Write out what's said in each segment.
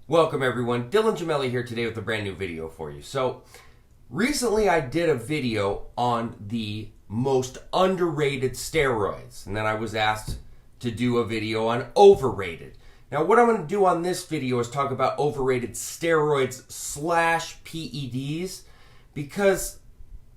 Welcome everyone, Dylan Gemelli here today with a brand new video for you. So recently I did a video on the most underrated steroids, and then I was asked to do a video on overrated. Now what I'm going to do on this video is talk about overrated steroids / PEDs, because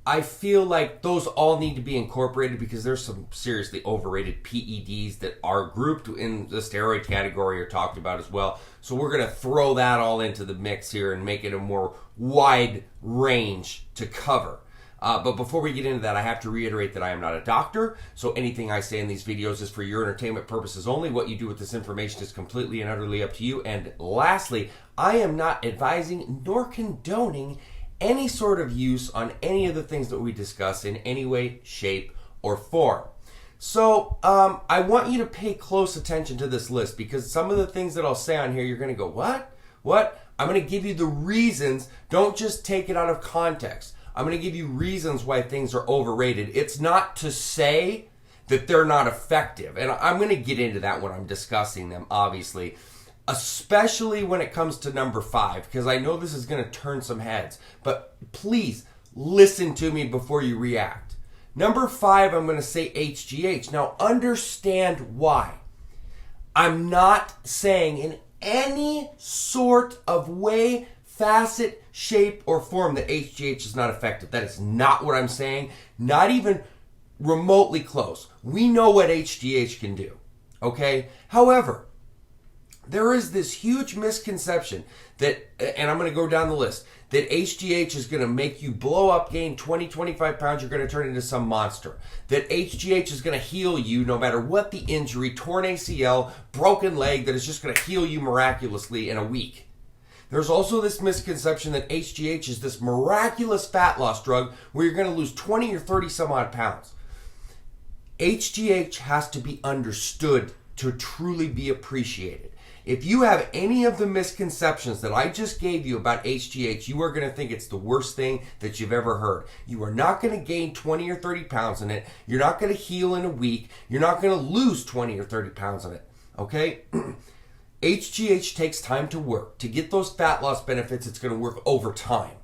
I feel like those all need to be incorporated because there's some seriously overrated PEDs that are grouped in the steroid category or talked about as well. So we're going to throw that all into the mix here and make it a more wide range to cover. But before we get into that, I have to reiterate that I am not a doctor, so anything I say in these videos is for your entertainment purposes only. What you do with this information is completely and utterly up to you. And lastly, I am not advising nor condoning any sort of use on any of the things that we discuss in any way, shape, or form. So I want you to pay close attention to this list, because some of the things that I'll say on here, you're going to go, what? What? I'm going to give you the reasons. Don't just take it out of context. I'm going to give you reasons why things are overrated. It's not to say that they're not effective. And I'm going to get into that when I'm discussing them, obviously. Especially when it comes to number 5, because I know this is going to turn some heads. But please listen to me before you react. Number 5, I'm going to say HGH. Now understand why. I'm not saying in any sort of way, facet, shape, or form that HGH is not effective. That is not what I'm saying. Not even remotely close. We know what HGH can do. Okay? However, there is this huge misconception that, and I'm going to go down the list, that HGH is going to make you blow up, gain 20, 25 pounds, you're going to turn into some monster. That HGH is going to heal you no matter what the injury, torn ACL, broken leg, that is just going to heal you miraculously in a week. There's also this misconception that HGH is this miraculous fat loss drug where you're going to lose 20 or 30 some odd pounds. HGH has to be understood to truly be appreciated. If you have any of the misconceptions that I just gave you about HGH, you are going to think it's the worst thing that you've ever heard. You are not going to gain 20 or 30 pounds in it. You're not going to heal in a week. You're not going to lose 20 or 30 pounds in it. Okay? HGH takes time to work. To get those fat loss benefits, it's going to work over time.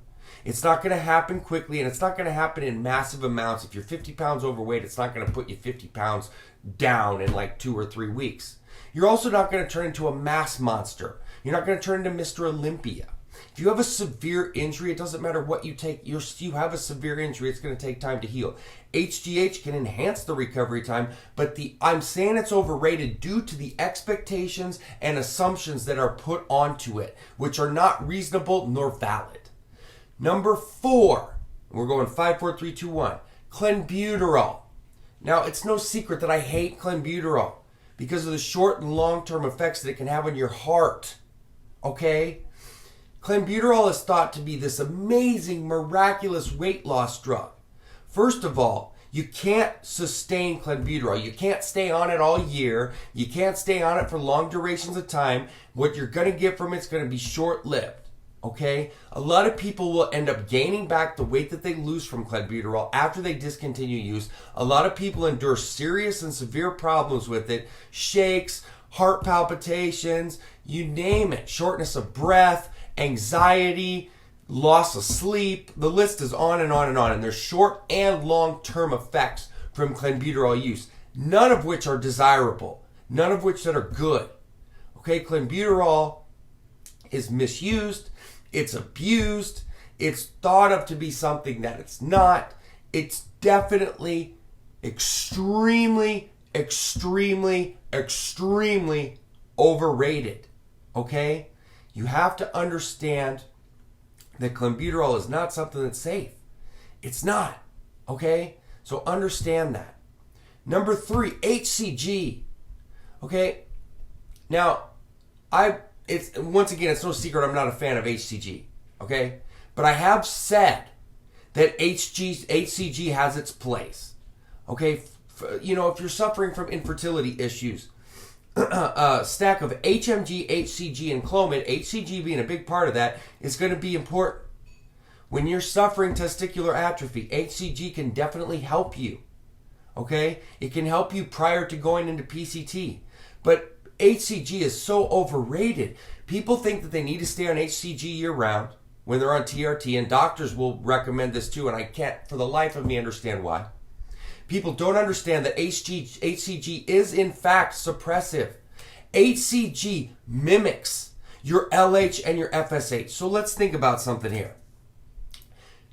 It's not going to happen quickly, and it's not going to happen in massive amounts. If you're 50 pounds overweight, it's not going to put you 50 pounds down in like 2 or 3 weeks. You're also not going to turn into a mass monster. You're not going to turn into Mr. Olympia. If you have a severe injury, it doesn't matter what you take. You have a severe injury, it's going to take time to heal. HGH can enhance the recovery time, but I'm saying it's overrated due to the expectations and assumptions that are put onto it, which are not reasonable nor valid. Number 4, we're going 5, 4, 3, 2, 1. Clenbuterol. Now, it's no secret that I hate clenbuterol because of the short and long-term effects that it can have on your heart. Okay? Clenbuterol is thought to be this amazing, miraculous weight loss drug. First of all, you can't sustain clenbuterol. You can't stay on it all year. You can't stay on it for long durations of time. What you're going to get from it's going to be short-lived. Okay? A lot of people will end up gaining back the weight that they lose from clenbuterol after they discontinue use. A lot of people endure serious and severe problems with it. Shakes, heart palpitations, you name it. Shortness of breath, anxiety, loss of sleep. The list is on and on and on. And there's short and long-term effects from clenbuterol use. None of which are desirable. None of which that are good. Okay? Clenbuterol is misused. It's abused. It's thought of to be something that it's not. It's definitely extremely, extremely, extremely overrated. Okay? You have to understand that clenbuterol is not something that's safe. It's not. Okay? So understand that. Number 3, HCG. Okay? Now, it's once again, it's no secret I'm not a fan of HCG, okay? But I have said that HCG has its place, okay? If you're suffering from infertility issues, a stack of HMG, HCG, and Clomid, HCG being a big part of that, is going to be important. When you're suffering testicular atrophy, HCG can definitely help you, okay? It can help you prior to going into PCT. But HCG is so overrated. People think that they need to stay on HCG year round when they're on TRT, and doctors will recommend this too, and I can't for the life of me understand why. People don't understand that HCG is in fact suppressive. HCG mimics your LH and your FSH. So let's think about something here.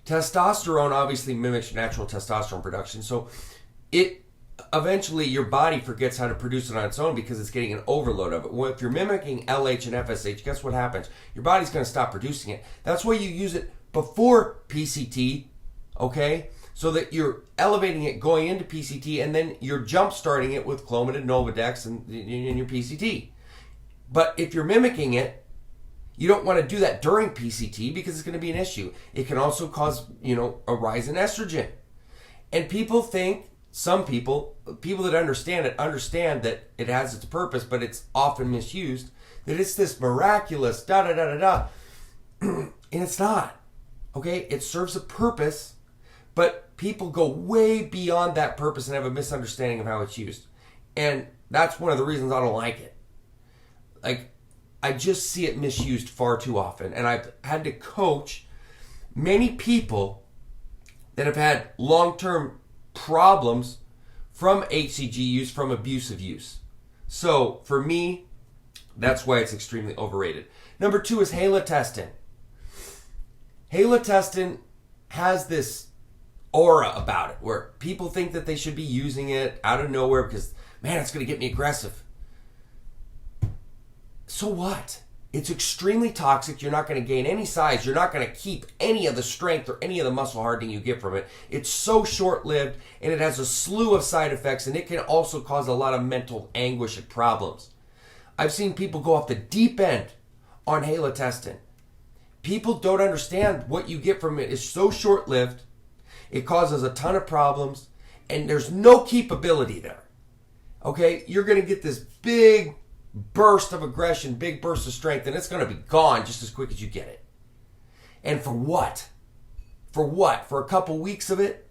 Testosterone obviously mimics your natural testosterone production. So it eventually your body forgets how to produce it on its own because it's getting an overload of it. Well, if you're mimicking LH and FSH, guess what happens? Your body's going to stop producing it. That's why you use it before PCT, okay? So that you're elevating it going into PCT, and then you're jump starting it with Clomid, Novadex, and your PCT. But if you're mimicking it, you don't want to do that during PCT because it's going to be an issue. It can also cause, a rise in estrogen. And people think, some people that understand it, understand that it has its purpose, but it's often misused, that it's this miraculous da-da-da-da-da. And it's not. Okay? It serves a purpose, but people go way beyond that purpose and have a misunderstanding of how it's used. And that's one of the reasons I don't like it. Like, I just see it misused far too often. And I've had to coach many people that have had long-term problems from HCG use, from abusive use. So, for me, that's why it's extremely overrated. Number 2 is halotestin. Halotestin has this aura about it where people think that they should be using it out of nowhere because, man, it's going to get me aggressive. So what? It's extremely toxic. You're not going to gain any size. You're not going to keep any of the strength or any of the muscle hardening you get from it. It's so short-lived, and it has a slew of side effects, and it can also cause a lot of mental anguish and problems. I've seen people go off the deep end on halotestin. People don't understand what you get from it is so short-lived. It causes a ton of problems, and there's no keepability there. Okay? You're going to get this big burst of aggression, big burst of strength, and it's going to be gone just as quick as you get it. And for what? For what? For a couple weeks of it?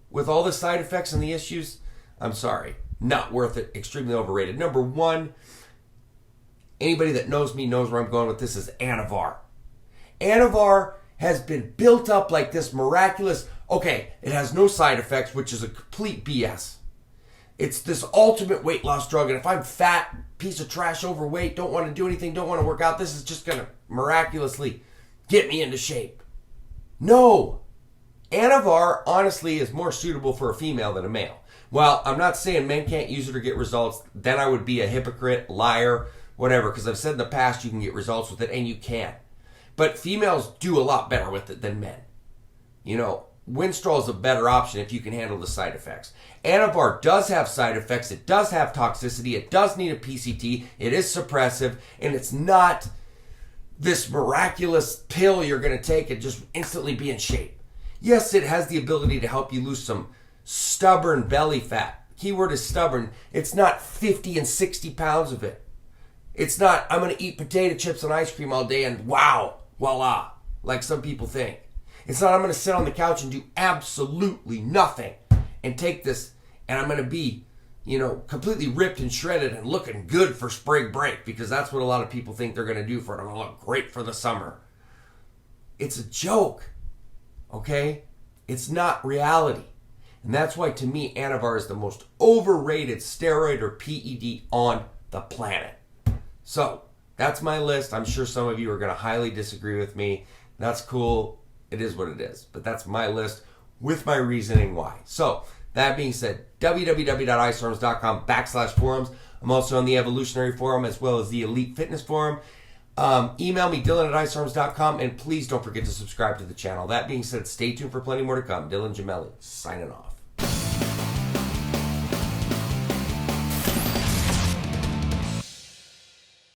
With all the side effects and the issues? I'm sorry. Not worth it. Extremely overrated. Number 1, anybody that knows me knows where I'm going with this, is Anavar. Anavar has been built up like this miraculous, okay, it has no side effects, which is a complete BS. It's this ultimate weight loss drug, and if I'm fat, piece of trash, overweight, don't want to do anything, don't want to work out, this is just going to miraculously get me into shape. No. Anavar, honestly, is more suitable for a female than a male. Well, I'm not saying men can't use it or get results. Then I would be a hypocrite, liar, whatever, because I've said in the past you can get results with it, and you can. But females do a lot better with it than men. Winstrol is a better option if you can handle the side effects. Anavar does have side effects. It does have toxicity. It does need a PCT. It is suppressive. And it's not this miraculous pill you're going to take and just instantly be in shape. Yes, it has the ability to help you lose some stubborn belly fat. Keyword is stubborn. It's not 50 and 60 pounds of it. It's not, I'm going to eat potato chips and ice cream all day and wow, voila, like some people think. It's not, I'm going to sit on the couch and do absolutely nothing and take this and I'm going to be, completely ripped and shredded and looking good for spring break because that's what a lot of people think they're going to do for it. I'm going to look great for the summer. It's a joke, okay? It's not reality. And that's why, to me, Anavar is the most overrated steroid or PED on the planet. So, that's my list. I'm sure some of you are going to highly disagree with me. That's cool. It is what it is. But that's my list with my reasoning why. So, that being said, www.icearms.com/forums. I'm also on the Evolutionary Forum as well as the Elite Fitness Forum. Email me, Dylan@icearms.com, and please don't forget to subscribe to the channel. That being said, stay tuned for plenty more to come. Dylan Gemelli, signing off.